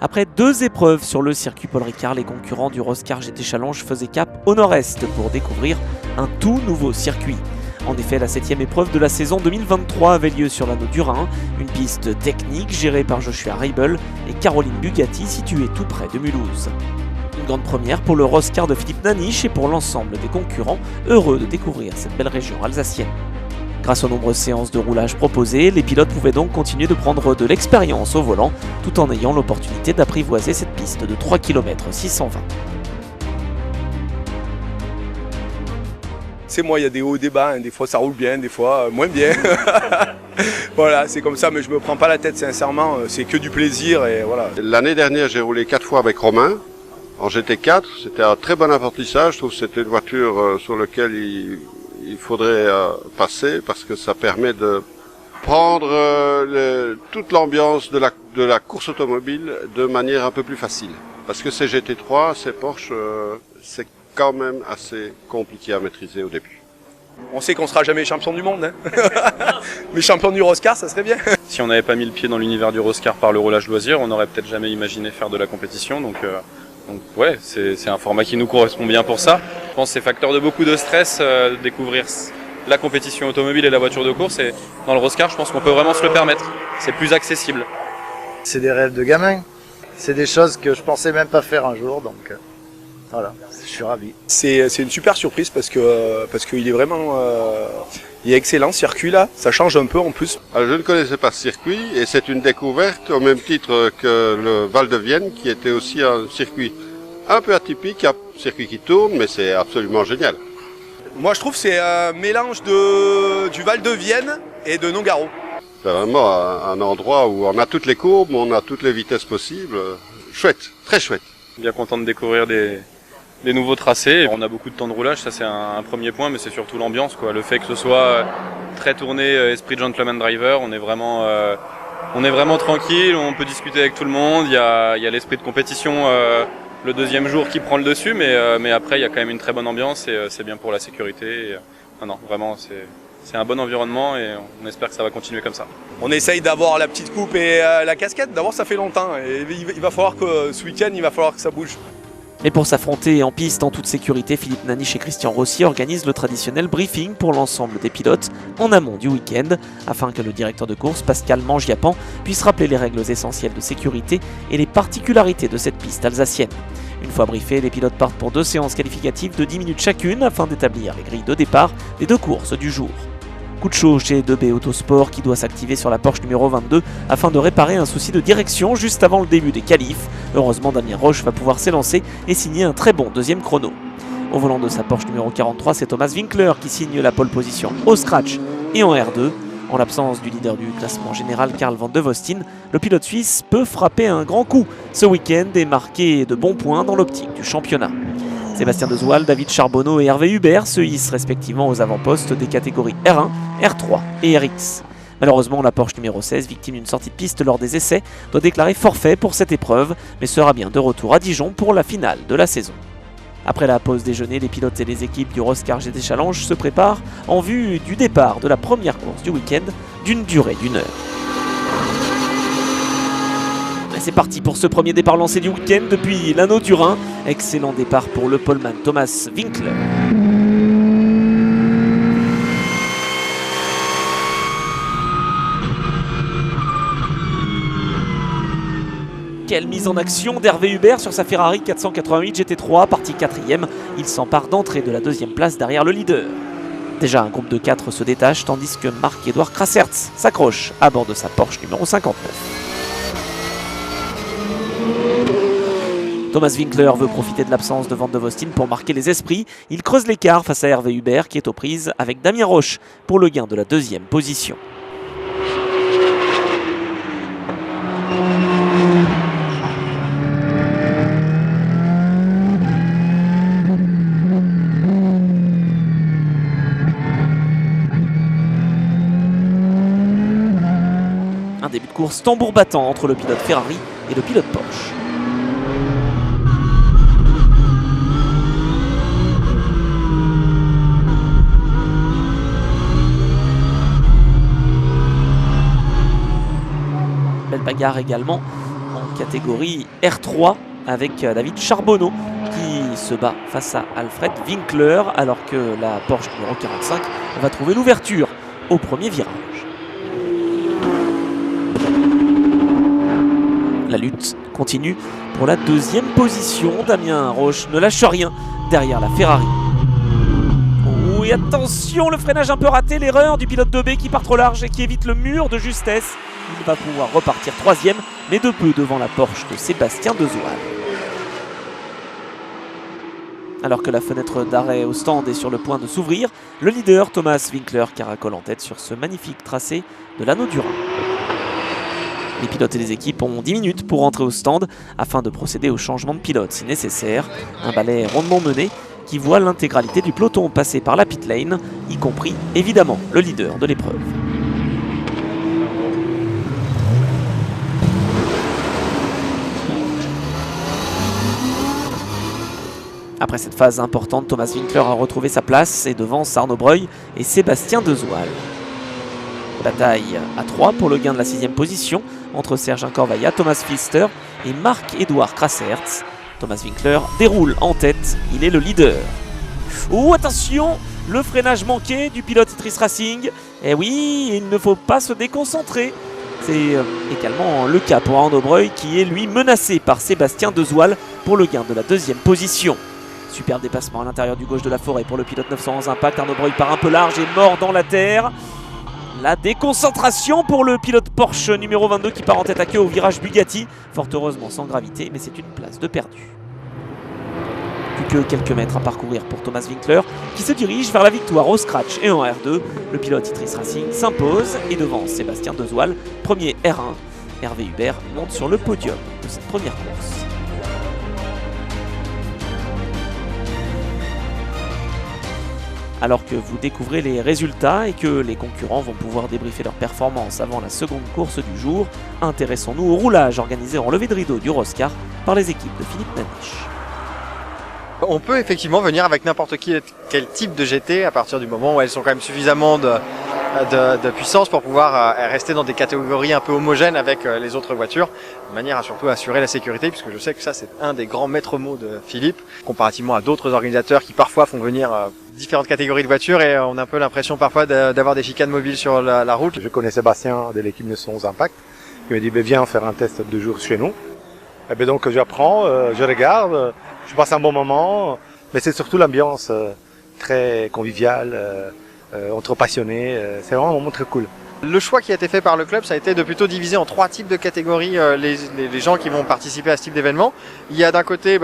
Après 2 épreuves sur le circuit Paul Ricard, les concurrents du Roscar GT Challenge faisaient cap au nord-est pour découvrir un tout nouveau circuit. En effet, la 7e épreuve de la saison 2023 avait lieu sur l'anneau du Rhin, une piste technique gérée par Joshua Reibel et Caroline Bugatti située tout près de Mulhouse. Une grande première pour le Roscar de Philippe Naniche et pour l'ensemble des concurrents, heureux de découvrir cette belle région alsacienne. Grâce aux nombreuses séances de roulage proposées, les pilotes pouvaient donc continuer de prendre de l'expérience au volant, tout en ayant l'opportunité d'apprivoiser cette piste de 3 km 620. C'est moi, il y a des hauts et des bas, des fois ça roule bien, des fois moins bien. Voilà, c'est comme ça, mais je me prends pas la tête sincèrement, c'est que du plaisir et voilà. L'année dernière, j'ai roulé 4 fois avec Romain en GT4, c'était un très bon apprentissage, je trouve que c'était une voiture sur laquelle il faudrait passer parce que ça permet de prendre toute l'ambiance de la course automobile de manière un peu plus facile. Parce que ces GT3, ces Porsche, c'est quand même assez compliqué à maîtriser au début. On sait qu'on sera jamais champion du monde, hein. Mais champion du Roscar, ça serait bien. Si on n'avait pas mis le pied dans l'univers du Roscar par le roulage loisir, on n'aurait peut-être jamais imaginé faire de la compétition. Donc ouais, c'est un format qui nous correspond bien pour ça. Je pense que c'est facteur de beaucoup de stress de découvrir la compétition automobile et la voiture de course. Et dans le Roscar, je pense qu'on peut vraiment se le permettre. C'est plus accessible. C'est des rêves de gamin. C'est des choses que je pensais même pas faire un jour, donc voilà, je suis ravi. C'est une super surprise parce qu'il est vraiment il est excellent ce circuit là, ça change un peu en plus. Alors, je ne connaissais pas ce circuit et c'est une découverte au même titre que le Val de Vienne qui était aussi un circuit un peu atypique, un circuit qui tourne mais c'est absolument génial. Moi je trouve que c'est un mélange du Val de Vienne et de Nogaro. C'est vraiment un endroit où on a toutes les courbes, on a toutes les vitesses possibles. Chouette, très chouette. Bien content de découvrir des nouveaux tracés. On a beaucoup de temps de roulage, ça c'est un premier point, mais c'est surtout l'ambiance, quoi. Le fait que ce soit très tourné esprit gentleman driver, on est vraiment tranquille, on peut discuter avec tout le monde. Il y a l'esprit de compétition le deuxième jour qui prend le dessus, mais après il y a quand même une très bonne ambiance et c'est bien pour la sécurité. Et, non, vraiment c'est un bon environnement et on espère que ça va continuer comme ça. On essaye d'avoir la petite coupe et la casquette, d'abord ça fait longtemps et il va falloir que ce week-end il va falloir que ça bouge. Mais pour s'affronter en piste en toute sécurité, Philippe Naniche et Christian Rossi organisent le traditionnel briefing pour l'ensemble des pilotes en amont du week-end, afin que le directeur de course, Pascal Mangiapan, puisse rappeler les règles essentielles de sécurité et les particularités de cette piste alsacienne. Une fois briefés, les pilotes partent pour 2 séances qualificatives de 10 minutes chacune afin d'établir les grilles de départ des 2 courses du jour. Coup de chaud chez 2B Autosport qui doit s'activer sur la Porsche numéro 22 afin de réparer un souci de direction juste avant le début des qualifs. Heureusement, Damien Roche va pouvoir s'élancer et signer un très bon deuxième chrono. Au volant de sa Porsche numéro 43, c'est Thomas Winkler qui signe la pole position au scratch et en R2. En l'absence du leader du classement général Karl van de Vostin, le pilote suisse peut frapper un grand coup ce week-end et marquer de bons points dans l'optique du championnat. Sébastien Dezoal, David Charbonneau et Hervé Hubert se hissent respectivement aux avant-postes des catégories R1, R3 et RX. Malheureusement, la Porsche numéro 16, victime d'une sortie de piste lors des essais, doit déclarer forfait pour cette épreuve, mais sera bien de retour à Dijon pour la finale de la saison. Après la pause déjeuner, les pilotes et les équipes du Roscar GT Challenge se préparent en vue du départ de la première course du week-end d'une durée d'1 heure. C'est parti pour ce premier départ lancé du week-end depuis l'anneau du Rhin. Excellent départ pour le poleman Thomas Winkler. Quelle mise en action d'Hervé Hubert sur sa Ferrari 488 GT3, partie 4ème. Il s'empare d'entrée de la 2e place derrière le leader. Déjà un groupe de 4 se détache tandis que Marc-Édouard Krassertz s'accroche à bord de sa Porsche numéro 59. Thomas Winkler veut profiter de l'absence de Van de Vostin pour marquer les esprits. Il creuse l'écart face à Hervé Hubert qui est aux prises avec Damien Roche pour le gain de la 2e position. Un début de course tambour battant entre le pilote Ferrari et le pilote Porsche. Belle bagarre également en catégorie R3 avec David Charbonneau qui se bat face à Alfred Winkler alors que la Porsche numéro 45 va trouver l'ouverture au premier virage. La lutte continue pour la deuxième position. Damien Roche ne lâche rien derrière la Ferrari. Oh, et attention, le freinage un peu raté, l'erreur du pilote de B qui part trop large et qui évite le mur de justesse. Il va pouvoir repartir troisième, mais de peu devant la Porsche de Sébastien Dezoal. Alors que la fenêtre d'arrêt au stand est sur le point de s'ouvrir, le leader Thomas Winkler caracole en tête sur ce magnifique tracé de l'anneau du Rhin. Les pilotes et les équipes ont 10 minutes pour rentrer au stand afin de procéder au changement de pilote si nécessaire. Un balai rondement mené qui voit l'intégralité du peloton passer par la pit lane, y compris évidemment le leader de l'épreuve. Après cette phase importante, Thomas Winkler a retrouvé sa place et devance Arnaud Breuil et Sébastien Dezoal. Bataille à 3 pour le gain de la 6e position entre Serge Corvaillat, Thomas Pfister et Marc-Édouard Krassertz. Thomas Winkler déroule en tête, il est le leader. Oh attention, le freinage manqué du pilote Itris Racing. Eh oui, il ne faut pas se déconcentrer. C'est également le cas pour Arnaud Breuil qui est lui menacé par Sébastien Dezoal pour le gain de la 2e position. Super dépassement à l'intérieur du gauche de la forêt pour le pilote 911 Impact. Arnaud Breuil part un peu large et mort dans la terre. La déconcentration pour le pilote Porsche numéro 22 qui part en tête à queue au virage Bugatti. Fort heureusement sans gravité, mais c'est une place de perdu. Plus que quelques mètres à parcourir pour Thomas Winkler qui se dirige vers la victoire au scratch et en R2. Le pilote Itris Racing s'impose et devant Sébastien Dezoal, premier R1. Hervé Hubert monte sur le podium de cette première course. Alors que vous découvrez les résultats et que les concurrents vont pouvoir débriefer leur performance avant la seconde course du jour, intéressons-nous au roulage organisé en levée de rideau du Roscar par les équipes de Philippe Naniche. On peut effectivement venir avec n'importe quel type de GT à partir du moment où elles sont quand même suffisamment de puissance pour pouvoir rester dans des catégories un peu homogènes avec les autres voitures, de manière à surtout assurer la sécurité, puisque je sais que ça c'est un des grands maîtres mots de Philippe, comparativement à d'autres organisateurs qui parfois font venir différentes catégories de voitures et on a un peu l'impression parfois d'avoir des chicanes mobiles sur la route. Je connais Sébastien de l'équipe 911 Impact, qui m'a dit viens faire un test de 2 jours chez nous. Et bien donc j'apprends, je regarde, je passe un bon moment, mais c'est surtout l'ambiance très conviviale, entre passionnés, c'est vraiment un moment très cool. Le choix qui a été fait par le club, ça a été de plutôt diviser en 3 types de catégories les gens qui vont participer à ce type d'événement. Il y a d'un côté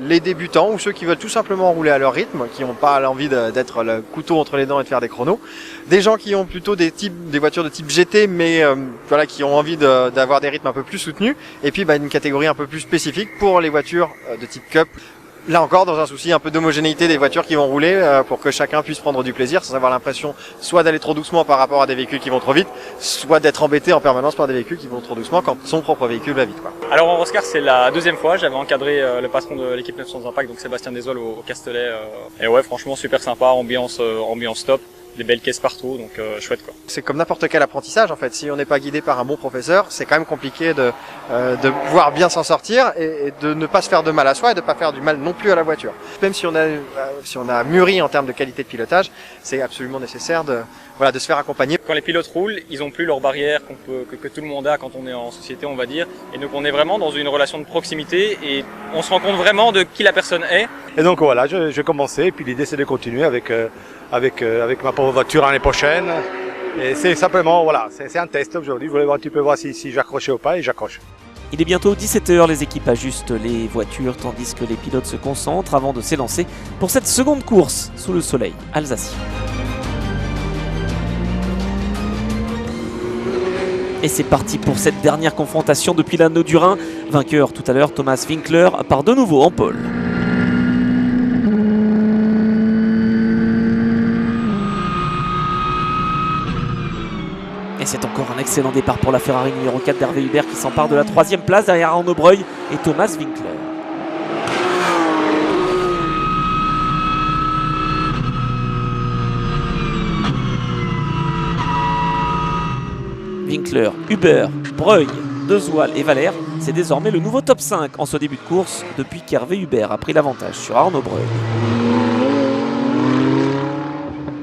les débutants ou ceux qui veulent tout simplement rouler à leur rythme, qui n'ont pas l'envie d'être le couteau entre les dents et de faire des chronos. Des gens qui ont plutôt des voitures de type GT, mais voilà, qui ont envie d'avoir des rythmes un peu plus soutenus. Et puis une catégorie un peu plus spécifique pour les voitures de type Cup. Là encore, dans un souci un peu d'homogénéité des voitures qui vont rouler pour que chacun puisse prendre du plaisir sans avoir l'impression soit d'aller trop doucement par rapport à des véhicules qui vont trop vite, soit d'être embêté en permanence par des véhicules qui vont trop doucement quand son propre véhicule va vite. Alors en Roscar, c'est la 2e fois. J'avais encadré le patron de l'équipe 911 Impact, donc Sébastien Dezoal au Castellet. Et ouais, franchement super sympa, ambiance top. Des belles caisses partout, donc chouette quoi. C'est comme n'importe quel apprentissage en fait. Si on n'est pas guidé par un bon professeur, c'est quand même compliqué de pouvoir bien s'en sortir et de ne pas se faire de mal à soi et de pas faire du mal non plus à la voiture. Même si on a mûri en termes de qualité de pilotage, c'est absolument nécessaire de se faire accompagner. Quand les pilotes roulent, ils ont plus leurs barrières que tout le monde a quand on est en société, on va dire. Et donc on est vraiment dans une relation de proximité et on se rend compte vraiment de qui la personne est. Et donc voilà, je commençais et puis l'idée c'est de continuer avec ma pauvre voiture l'année prochaine. Et c'est simplement, voilà, c'est un test aujourd'hui. Je voulais voir un petit peu voir si j'accrochais ou pas et j'accroche. Il est bientôt 17h, les équipes ajustent les voitures tandis que les pilotes se concentrent avant de s'élancer pour cette seconde course sous le soleil alsacien. Et c'est parti pour cette dernière confrontation depuis l'anneau du Rhin. Vainqueur tout à l'heure, Thomas Winkler part de nouveau en pole. Et c'est encore un excellent départ pour la Ferrari numéro 4 d'Hervé Hubert qui s'empare de la 3e place derrière Arnaud Breuil et Thomas Winkler. Winkler, Hubert, Breuil, de Zoal et Valère, c'est désormais le nouveau top 5 en ce début de course depuis qu'Hervé Hubert a pris l'avantage sur Arnaud Breuil.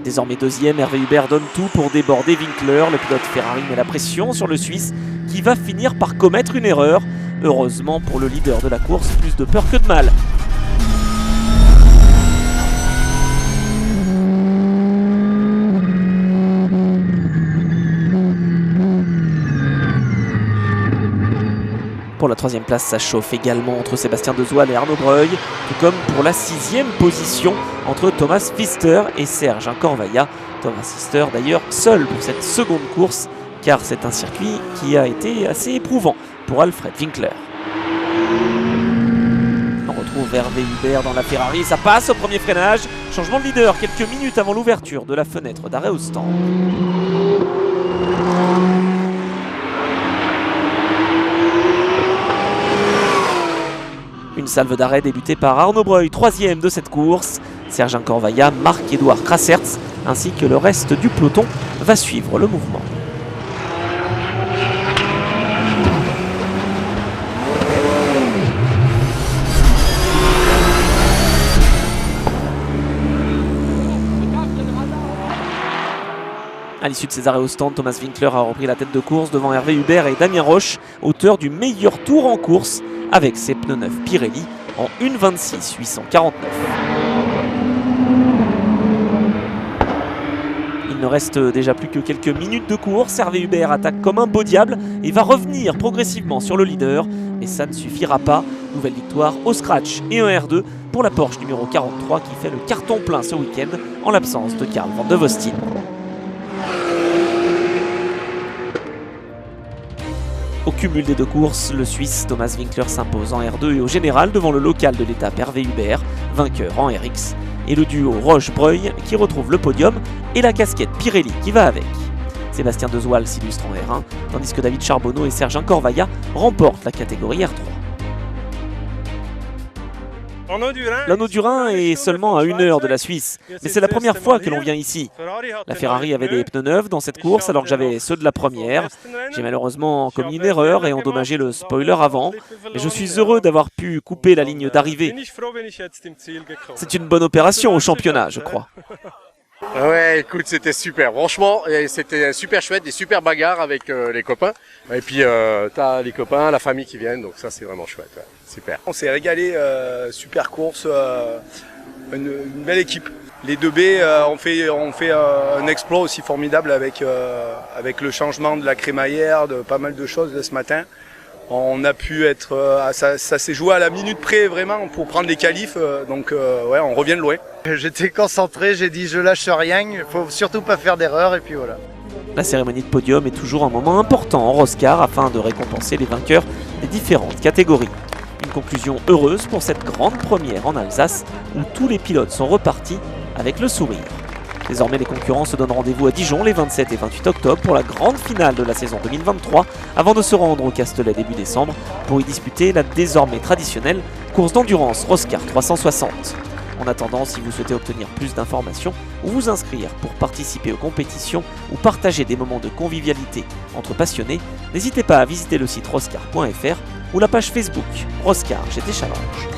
Désormais deuxième, Hervé Hubert donne tout pour déborder Winkler. Le pilote Ferrari met la pression sur le Suisse qui va finir par commettre une erreur. Heureusement pour le leader de la course, plus de peur que de mal. Pour la troisième place, ça chauffe également entre Sébastien Dezoal et Arnaud Breuil, tout comme pour la sixième position entre Thomas Pfister et Serge Corvailla. Thomas Pfister d'ailleurs seul pour cette seconde course, car c'est un circuit qui a été assez éprouvant pour Alfred Winkler. On retrouve Hervé Hubert dans la Ferrari, ça passe au premier freinage. Changement de leader quelques minutes avant l'ouverture de la fenêtre d'arrêt au stand. Une salve d'arrêt débutée par Arnaud Breuil, troisième de cette course. Serge Corvailla, Marc-Édouard Crassertz ainsi que le reste du peloton va suivre le mouvement. À l'issue de ces arrêts au stand, Thomas Winkler a repris la tête de course devant Hervé Hubert et Damien Roche, auteur du meilleur tour en course avec ses pneus neufs Pirelli en 1:26 849. Il ne reste déjà plus que quelques minutes de course. Hervé Hubert attaque comme un beau diable et va revenir progressivement sur le leader, mais ça ne suffira pas. Nouvelle victoire au scratch et un R2 pour la Porsche numéro 43 qui fait le carton plein ce week-end en l'absence de Karl van de Vostin. Au cumul des deux courses, le Suisse Thomas Winkler s'impose en R2 et au général devant le local de l'étape Hervé Hubert, vainqueur en RX, et le duo Roche-Breuil qui retrouve le podium et la casquette Pirelli qui va avec. Sébastien Dezoal s'illustre en R1, tandis que David Charbonneau et Serge Corvailla remportent la catégorie R3. L'anneau du Rhin est seulement à 1 heure de la Suisse, mais c'est la première fois que l'on vient ici. La Ferrari avait des pneus neufs dans cette course alors que j'avais ceux de la première. J'ai malheureusement commis une erreur et endommagé le spoiler avant, mais je suis heureux d'avoir pu couper la ligne d'arrivée. C'est une bonne opération au championnat, je crois. Ouais, écoute, c'était super. Franchement, c'était super chouette, des super bagarres avec les copains. Et puis, t'as les copains, la famille qui viennent, donc ça, c'est vraiment chouette. Ouais. Super. On s'est régalé, super course, une belle équipe. Les 2B ont fait un exploit aussi formidable avec le changement de la crémaillère, de pas mal de choses ce matin. On a pu être, ça s'est joué à la minute près vraiment pour prendre les qualifs, donc ouais, on revient de loin. J'étais concentré, j'ai dit je lâche rien, il faut surtout pas faire d'erreur et puis voilà. La cérémonie de podium est toujours un moment important en Roscar afin de récompenser les vainqueurs des différentes catégories. Une conclusion heureuse pour cette grande première en Alsace où tous les pilotes sont repartis avec le sourire. Désormais, les concurrents se donnent rendez-vous à Dijon les 27 et 28 octobre pour la grande finale de la saison 2023 avant de se rendre au Castellet début décembre pour y disputer la désormais traditionnelle course d'endurance Roscar 360. En attendant, si vous souhaitez obtenir plus d'informations ou vous inscrire pour participer aux compétitions ou partager des moments de convivialité entre passionnés, n'hésitez pas à visiter le site roscar.fr ou la page Facebook Roscar GT Challenge.